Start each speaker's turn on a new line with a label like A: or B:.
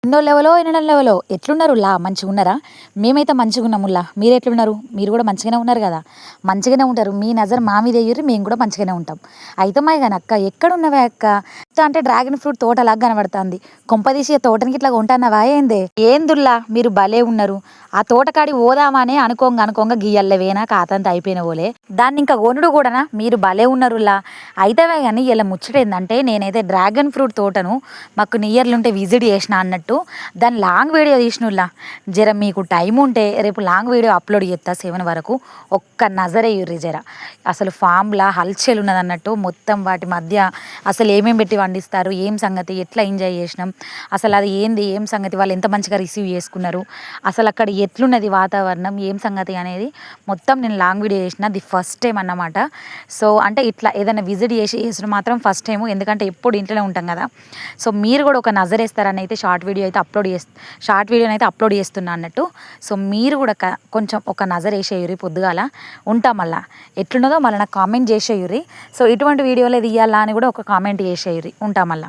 A: ఎన్నో లెవెలో ఎన్నో లెవెలో ఎట్లున్నారు మంచిగా ఉన్నారా? మేమైతే మంచిగా ఉన్నాముల్లా. మీరు ఎట్లున్నారు? మీరు కూడా మంచిగానే ఉన్నారు కదా? మంచిగానే ఉంటారు. మీ నజర్ మా మీద ఎయ్యుర్రి, మేము కూడా మంచిగానే ఉంటాం. అయితే మా కానీ అక్క ఎక్కడున్నవే అక్క? అంటే డ్రాగన్ ఫ్రూట్ తోటలాగా కనబడుతుంది. కొంపదీసి ఆ తోటనికి ఇట్లా కొంటున్నావా ఏందే? ఏందుల్లా మీరు భలే ఉన్నారు. ఆ తోటకాడి పోదామని అనుకోంగా గియ్యల్లవేనా కాతంత అయిపోయిన పోలే దాన్ని ఇంకా కొనుడు కూడానా? మీరు భలే ఉన్నారులా. అయితే కానీ ఇలా ముచ్చట ఏంటంటే నేనైతే డ్రాగన్ ఫ్రూట్ తోటను మాకు నియర్లుంటే విజిట్ చేసిన అన్నట్టు దాని లాంగ్ వీడియో తీసినుల్లా. జర మీకు టైం ఉంటే రేపు లాంగ్ వీడియో అప్లోడ్ చేస్తా 7 వరకు. ఒక్క నజరేయుర్రి జర. అసలు ఫామ్లా హల్చల్ ఉన్నది అన్నట్టు మొత్తం వాటి మధ్య అసలు ఏమేమి పెట్టి వండిస్తారు, ఏం సంగతి, ఎట్లా ఎంజాయ్ చేసినాం, అసలు అది ఏంది, ఏం సంగతి, వాళ్ళు ఎంత మంచిగా రిసీవ్ చేసుకున్నారు, అసలు అక్కడ ఎట్లున్నది వాతావరణం, ఏం సంగతి అనేది మొత్తం నేను లాంగ్ వీడియో చేసిన. ది ఫస్ట్ టైం అన్నమాట. సో అంటే ఇట్లా ఏదైనా విజిట్ చేసిన మాత్రం ఫస్ట్ టైము, ఎందుకంటే ఎప్పుడు ఇంట్లోనే ఉంటాం కదా. సో మీరు కూడా ఒక నజరేస్తారని అయితే షార్ట్ వీడియోని అయితే అప్లోడ్ చేస్తున్నా అన్నట్టు. సో మీరు కూడా కొంచెం ఒక నజర్ వేసేయుర్రి పొద్దుగాల. ఉంటా మళ్ళా ఎట్లున్నదో మళ్ళీ నాకు కామెంట్ చేసేయుర్రి. సో ఇటువంటి వీడియోలే తీయాలా అని కూడా ఒక కామెంట్ చేసేయుర్రి. ఉంటా మళ్ళా.